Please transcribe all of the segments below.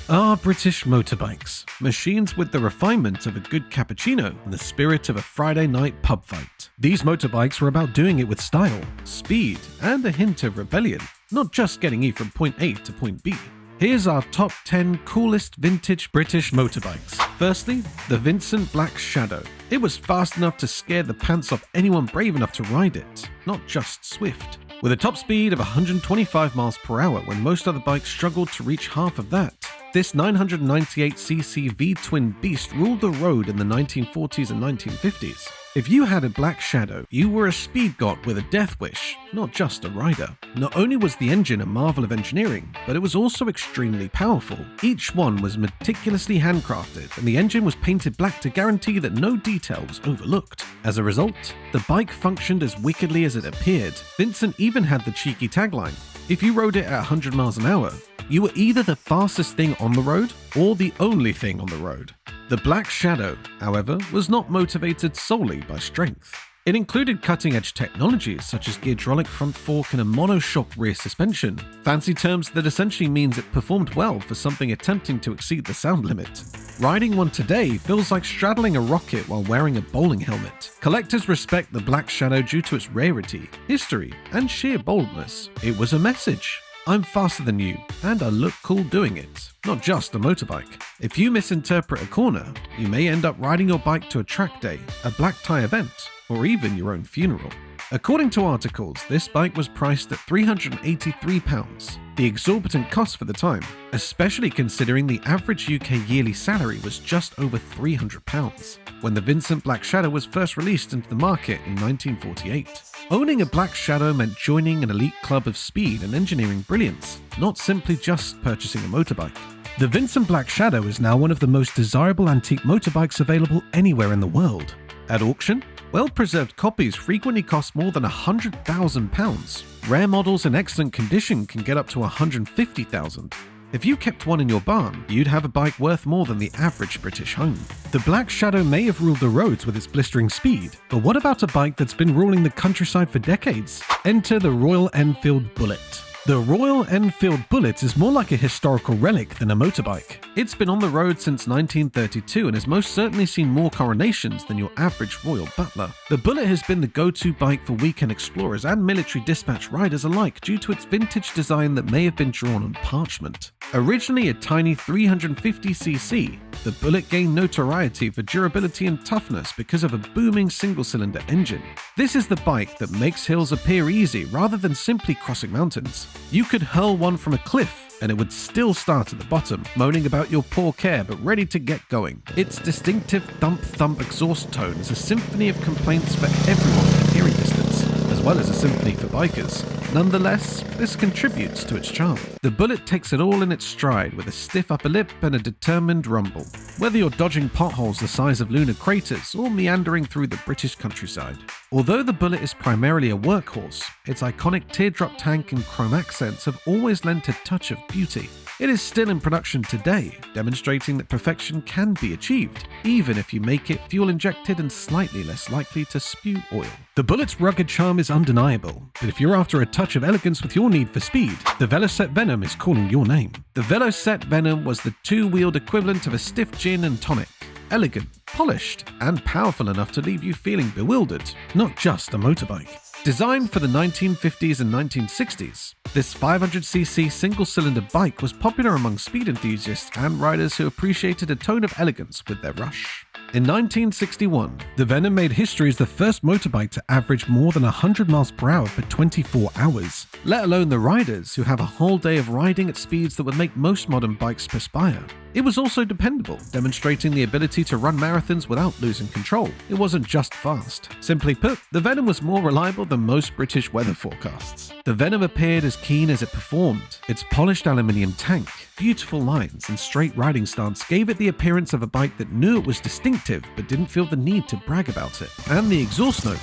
are British motorbikes, machines with the refinement of a good cappuccino and the spirit of a Friday night pub fight. These motorbikes were about doing it with style, speed, and a hint of rebellion, not just getting you from point A to point B. Here's our top 10 coolest vintage British motorbikes. Firstly, the Vincent Black Shadow. It was fast enough to scare the pants off anyone brave enough to ride it, not just swift. With a top speed of 125 miles per hour when most other bikes struggled to reach half of that, this 998cc V-twin beast ruled the road in the 1940s and 1950s. If you had a Black Shadow, you were a speed god with a death wish, not just a rider. Not only was the engine a marvel of engineering, but it was also extremely powerful. Each one was meticulously handcrafted, and the engine was painted black to guarantee that no detail was overlooked. As a result, the bike functioned as wickedly as it appeared. Vincent even had the cheeky tagline, "If you rode it at 100 miles an hour, you were either the fastest thing on the road or the only thing on the road." The Black Shadow, however, was not motivated solely by strength. It included cutting-edge technologies such as geartronic front fork and a monoshock rear suspension, fancy terms that essentially means it performed well for something attempting to exceed the sound limit. Riding one today feels like straddling a rocket while wearing a bowling helmet. Collectors respect the Black Shadow due to its rarity, history, and sheer boldness. It was a message. I'm faster than you, and I look cool doing it, not just a motorbike. If you misinterpret a corner, you may end up riding your bike to a track day, a black tie event, or even your own funeral. According to articles, this bike was priced at £383, the exorbitant cost for the time, especially considering the average UK yearly salary was just over £300 when the Vincent Black Shadow was first released into the market in 1948. Owning a Black Shadow meant joining an elite club of speed and engineering brilliance, not simply just purchasing a motorbike. The Vincent Black Shadow is now one of the most desirable antique motorbikes available anywhere in the world. At auction, well-preserved copies frequently cost more than £100,000. Rare models in excellent condition can get up to £150,000. If you kept one in your barn, you'd have a bike worth more than the average British home. The Black Shadow may have ruled the roads with its blistering speed, but what about a bike that's been ruling the countryside for decades? Enter the Royal Enfield Bullet. The Royal Enfield Bullet is more like a historical relic than a motorbike. It's been on the road since 1932 and has most certainly seen more coronations than your average royal butler. The Bullet has been the go-to bike for weekend explorers and military dispatch riders alike due to its vintage design that may have been drawn on parchment. Originally a tiny 350cc, the Bullet gained notoriety for durability and toughness because of a booming single-cylinder engine. This is the bike that makes hills appear easy rather than simply crossing mountains. You could hurl one from a cliff and it would still start at the bottom, moaning about your poor care but ready to get going. Its distinctive thump-thump exhaust tone is a symphony of complaints for everyone within hearing distance, as well as a symphony for bikers. Nonetheless, this contributes to its charm. The Bullet takes it all in its stride with a stiff upper lip and a determined rumble. Whether you're dodging potholes the size of lunar craters or meandering through the British countryside. Although the Bullet is primarily a workhorse, its iconic teardrop tank and chrome accents have always lent a touch of beauty. It is still in production today, demonstrating that perfection can be achieved, even if you make it fuel-injected and slightly less likely to spew oil. The Bullet's rugged charm is undeniable, but if you're after a touch of elegance with your need for speed, the Velocette Venom is calling your name. The Velocette Venom was the two-wheeled equivalent of a stiff gin and tonic. Elegant, polished, and powerful enough to leave you feeling bewildered, not just a motorbike. Designed for the 1950s and 1960s, this 500cc single-cylinder bike was popular among speed enthusiasts and riders who appreciated a tone of elegance with their rush. In 1961, the Venom made history as the first motorbike to average more than 100 miles per hour for 24 hours, let alone the riders who have a whole day of riding at speeds that would make most modern bikes perspire. It was also dependable, demonstrating the ability to run marathons without losing control. It wasn't just fast. Simply put, the Venom was more reliable than most British weather forecasts. The Venom appeared as keen as it performed. Its polished aluminium tank, beautiful lines, and straight riding stance gave it the appearance of a bike that knew it was distinctive but didn't feel the need to brag about it. And the exhaust note,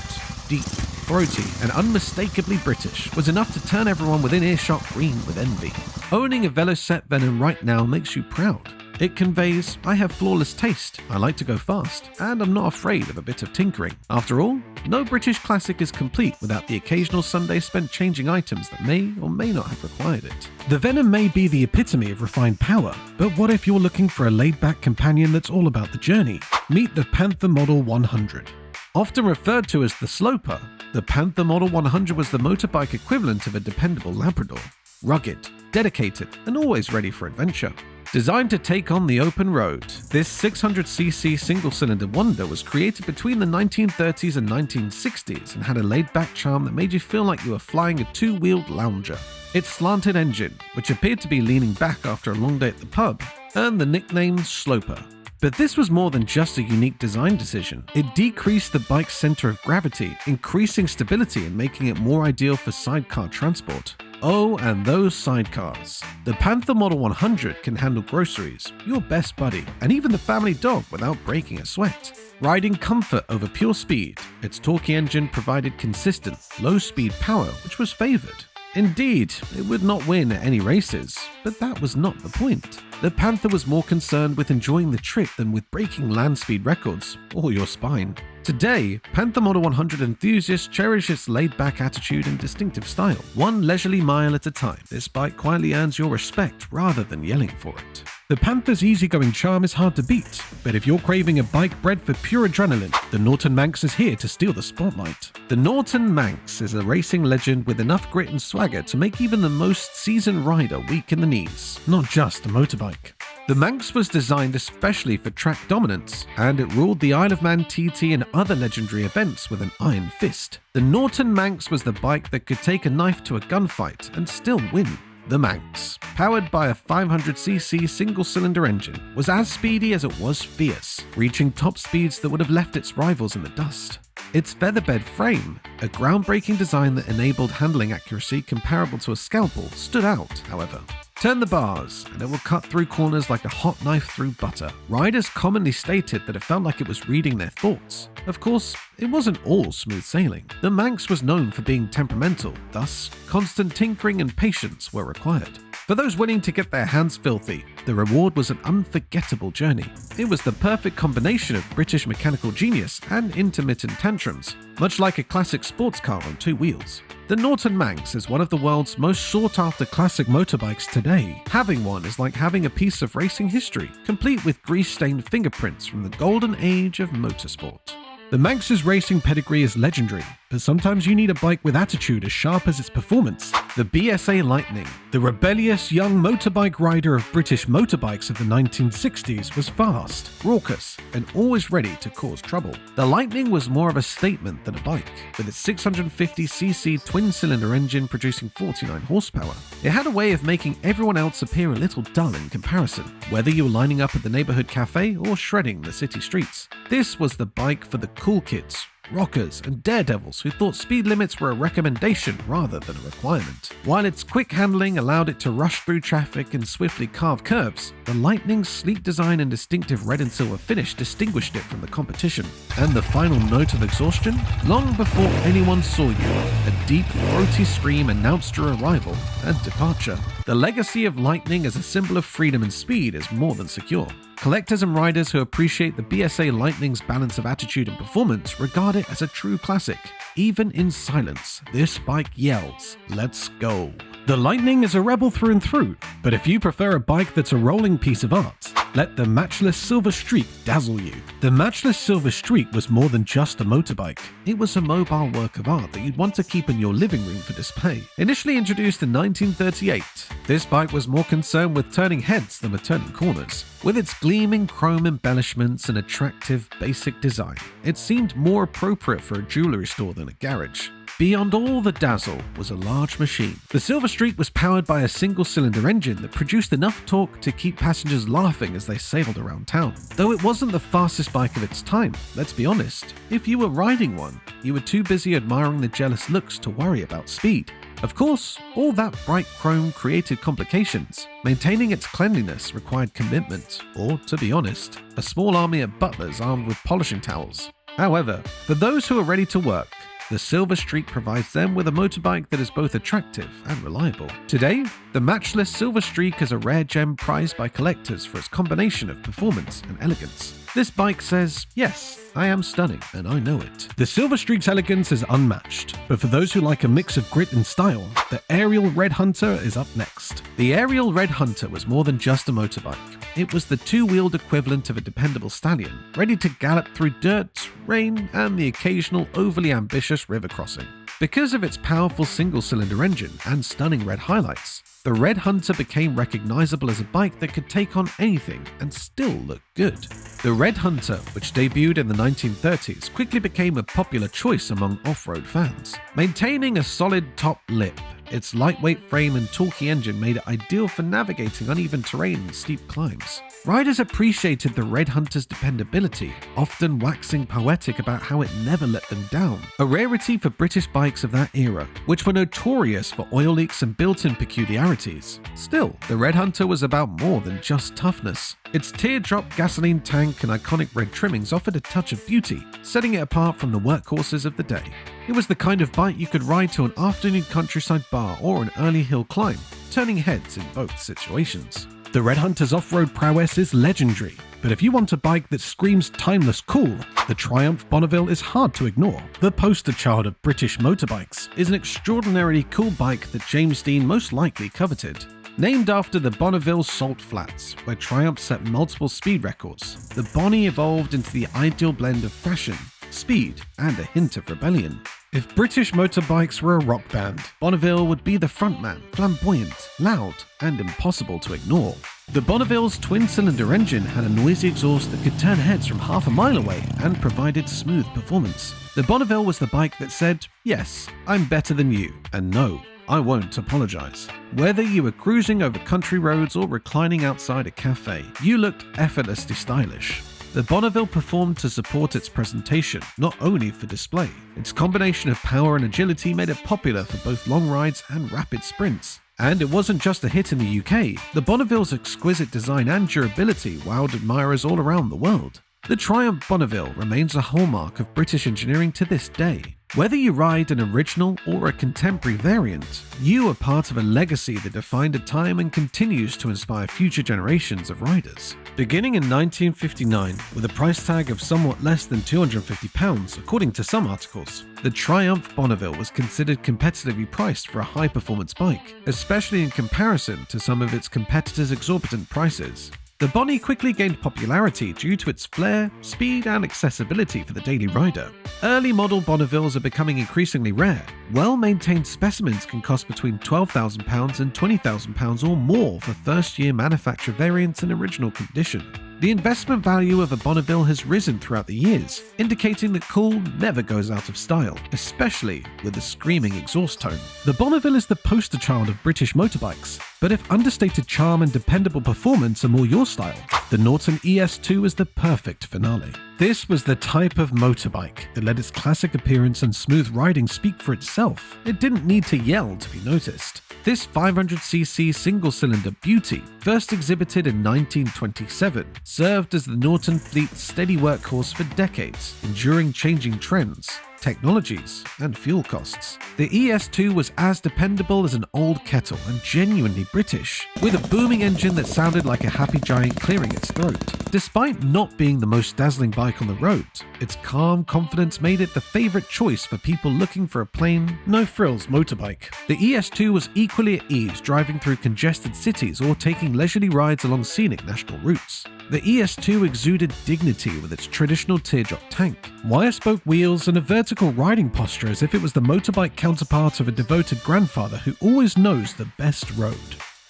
deep, throaty, and unmistakably British, was enough to turn everyone within earshot green with envy. Owning a Velocette Venom right now makes you proud. It conveys, I have flawless taste, I like to go fast, and I'm not afraid of a bit of tinkering. After all, no British classic is complete without the occasional Sunday spent changing items that may or may not have required it. The Venom may be the epitome of refined power, but what if you're looking for a laid-back companion that's all about the journey? Meet the Panther Model 100. Often referred to as the Sloper, the Panther Model 100 was the motorbike equivalent of a dependable Labrador. Rugged, dedicated, and always ready for adventure. Designed to take on the open road, this 600cc single-cylinder wonder was created between the 1930s and 1960s and had a laid-back charm that made you feel like you were flying a two-wheeled lounger. Its slanted engine, which appeared to be leaning back after a long day at the pub, earned the nickname Sloper. But this was more than just a unique design decision. It decreased the bike's center of gravity, increasing stability and making it more ideal for sidecar transport. Oh, and those sidecars. The Panther Model 100 can handle groceries, your best buddy, and even the family dog without breaking a sweat. Riding comfort over pure speed, its torquey engine provided consistent, low-speed power which was favored. Indeed, it would not win at any races, but that was not the point. The Panther was more concerned with enjoying the trip than with breaking land speed records or your spine. Today, Panther Model 100 enthusiasts cherish its laid-back attitude and distinctive style. One leisurely mile at a time, this bike quietly earns your respect rather than yelling for it. The Panther's easygoing charm is hard to beat, but if you're craving a bike bred for pure adrenaline, the Norton Manx is here to steal the spotlight. The Norton Manx is a racing legend with enough grit and swagger to make even the most seasoned rider weak in the knees, not just a motorbike. The Manx was designed especially for track dominance, and it ruled the Isle of Man TT and other legendary events with an iron fist. The Norton Manx was the bike that could take a knife to a gunfight and still win. The Manx, powered by a 500cc single-cylinder engine, was as speedy as it was fierce, reaching top speeds that would have left its rivals in the dust. Its featherbed frame, a groundbreaking design that enabled handling accuracy comparable to a scalpel, stood out, however. Turn the bars, and it will cut through corners like a hot knife through butter. Riders commonly stated that it felt like it was reading their thoughts. Of course, it wasn't all smooth sailing. The Manx was known for being temperamental, thus, constant tinkering and patience were required. For those willing to get their hands filthy, the reward was an unforgettable journey. It was the perfect combination of British mechanical genius and intermittent tantrums, much like a classic sports car on two wheels. The Norton Manx is one of the world's most sought-after classic motorbikes today. Having one is like having a piece of racing history, complete with grease-stained fingerprints from the golden age of motorsport. The Manx's racing pedigree is legendary, but sometimes you need a bike with attitude as sharp as its performance. The BSA Lightning, the rebellious young motorbike rider of British motorbikes of the 1960s, was fast, raucous, and always ready to cause trouble. The Lightning was more of a statement than a bike, with its 650cc twin-cylinder engine producing 49 horsepower. It had a way of making everyone else appear a little dull in comparison, whether you were lining up at the neighborhood cafe or shredding the city streets. This was the bike for the cool kids, rockers, and daredevils who thought speed limits were a recommendation rather than a requirement. While its quick handling allowed it to rush through traffic and swiftly carve curves, the Lightning's sleek design and distinctive red and silver finish distinguished it from the competition. And the final note of exhaustion? Long before anyone saw you, a deep, throaty scream announced your arrival and departure. The legacy of Lightning as a symbol of freedom and speed is more than secure. Collectors and riders who appreciate the BSA Lightning's balance of attitude and performance regard it as a true classic. Even in silence, this bike yells, "Let's go." The Lightning is a rebel through and through, but if you prefer a bike that's a rolling piece of art, let the Matchless Silver Streak dazzle you. The Matchless Silver Streak was more than just a motorbike. It was a mobile work of art that you'd want to keep in your living room for display. Initially introduced in 1938, this bike was more concerned with turning heads than with turning corners. With its gleaming chrome embellishments and attractive basic design, it seemed more appropriate for a jewelry store than a garage. Beyond all the dazzle was a large machine. The Silver Streak was powered by a single-cylinder engine that produced enough torque to keep passengers laughing as they sailed around town. Though it wasn't the fastest bike of its time, let's be honest, if you were riding one, you were too busy admiring the jealous looks to worry about speed. Of course, all that bright chrome created complications. Maintaining its cleanliness required commitment, or, to be honest, a small army of butlers armed with polishing towels. However, for those who are ready to work, the Silver Streak provides them with a motorbike that is both attractive and reliable. Today, The Matchless Silver Streak is a rare gem prized by collectors for its combination of performance and elegance. This bike says, yes, I am stunning, and I know it. The Silver Streak's elegance is unmatched, but for those who like a mix of grit and style, the Ariel Red Hunter is up next. The Ariel Red Hunter was more than just a motorbike. It was the two-wheeled equivalent of a dependable stallion, ready to gallop through dirt, rain, and the occasional overly ambitious river crossing. Because of its powerful single-cylinder engine and stunning red highlights, the Red Hunter became recognizable as a bike that could take on anything and still look good. The Red Hunter, which debuted in the 1930s, quickly became a popular choice among off-road fans. Maintaining a solid top lip, its lightweight frame and torquey engine made it ideal for navigating uneven terrain and steep climbs. Riders appreciated the Red Hunter's dependability, often waxing poetic about how it never let them down, a rarity for British bikes of that era, which were notorious for oil leaks and built-in peculiarities. Still, the Red Hunter was about more than just toughness. Its teardrop gasoline tank and iconic red trimmings offered a touch of beauty, setting it apart from the workhorses of the day. It was the kind of bike you could ride to an afternoon countryside bar or an early hill climb, turning heads in both situations. The Red Hunter's off-road prowess is legendary, but if you want a bike that screams timeless cool, the Triumph Bonneville is hard to ignore. The poster child of British motorbikes is an extraordinarily cool bike that James Dean most likely coveted. Named after the Bonneville Salt Flats, where Triumph set multiple speed records, the Bonnie evolved into the ideal blend of fashion, speed, and a hint of rebellion. If British motorbikes were a rock band, Bonneville would be the frontman, flamboyant, loud, and impossible to ignore. The Bonneville's twin-cylinder engine had a noisy exhaust that could turn heads from half a mile away and provided smooth performance. The Bonneville was the bike that said, yes, I'm better than you, and no, I won't apologize. Whether you were cruising over country roads or reclining outside a cafe, you looked effortlessly stylish. The Bonneville performed to support its presentation, not only for display. Its combination of power and agility made it popular for both long rides and rapid sprints. And it wasn't just a hit in the UK. The Bonneville's exquisite design and durability wowed admirers all around the world. The Triumph Bonneville remains a hallmark of British engineering to this day. Whether you ride an original or a contemporary variant, you are part of a legacy that defined a time and continues to inspire future generations of riders. Beginning in 1959, with a price tag of somewhat less than £250, according to some articles, the Triumph Bonneville was considered competitively priced for a high-performance bike, especially in comparison to some of its competitors' exorbitant prices. The Bonnie quickly gained popularity due to its flair, speed, and accessibility for the daily rider. Early model Bonnevilles are becoming increasingly rare. Well-maintained specimens can cost between £12,000 and £20,000 or more for first-year manufacture variants in original condition. The investment value of a Bonneville has risen throughout the years, indicating that cool never goes out of style, especially with a screaming exhaust tone. The Bonneville is the poster child of British motorbikes, but if understated charm and dependable performance are more your style, the Norton ES2 is the perfect finale. This was the type of motorbike that let its classic appearance and smooth riding speak for itself. It didn't need to yell to be noticed. This 500cc single-cylinder beauty, first exhibited in 1927, served as the Norton fleet's steady workhorse for decades, enduring changing trends, technologies, and fuel costs. The ES2 was as dependable as an old kettle and genuinely British, with a booming engine that sounded like a happy giant clearing its throat. Despite not being the most dazzling bike on the road, its calm confidence made it the favorite choice for people looking for a plain, no-frills motorbike. The ES2 was equally at ease driving through congested cities or taking leisurely rides along scenic national routes. The ES2 exuded dignity with its traditional teardrop tank, wire-spoke wheels, and a vertical riding posture as if it was the motorbike counterpart of a devoted grandfather who always knows the best road.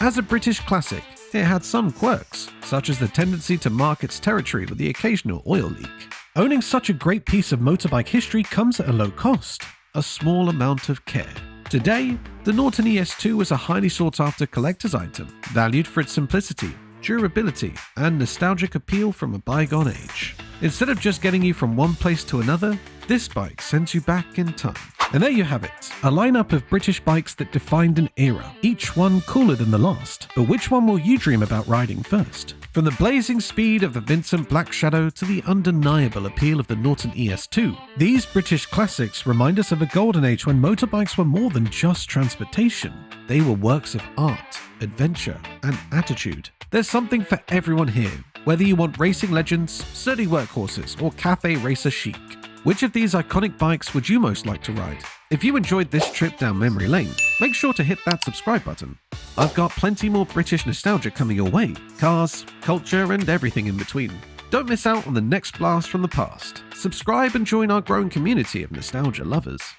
As a British classic, it had some quirks, such as the tendency to mark its territory with the occasional oil leak. Owning such a great piece of motorbike history comes at a low cost, a small amount of care. Today, the Norton ES2 is a highly sought-after collector's item, valued for its simplicity, durability, and nostalgic appeal from a bygone age. Instead of just getting you from one place to another, this bike sends you back in time. And there you have it, a lineup of British bikes that defined an era, each one cooler than the last. But which one will you dream about riding first? From the blazing speed of the Vincent Black Shadow to the undeniable appeal of the Norton ES2, these British classics remind us of a golden age when motorbikes were more than just transportation. They were works of art, adventure, and attitude. There's something for everyone here, whether you want racing legends, sturdy workhorses, or cafe racer chic. Which of these iconic bikes would you most like to ride? If you enjoyed this trip down memory lane, make sure to hit that subscribe button. I've got plenty more British nostalgia coming your way, cars, culture, and everything in between. Don't miss out on the next blast from the past. Subscribe and join our growing community of nostalgia lovers.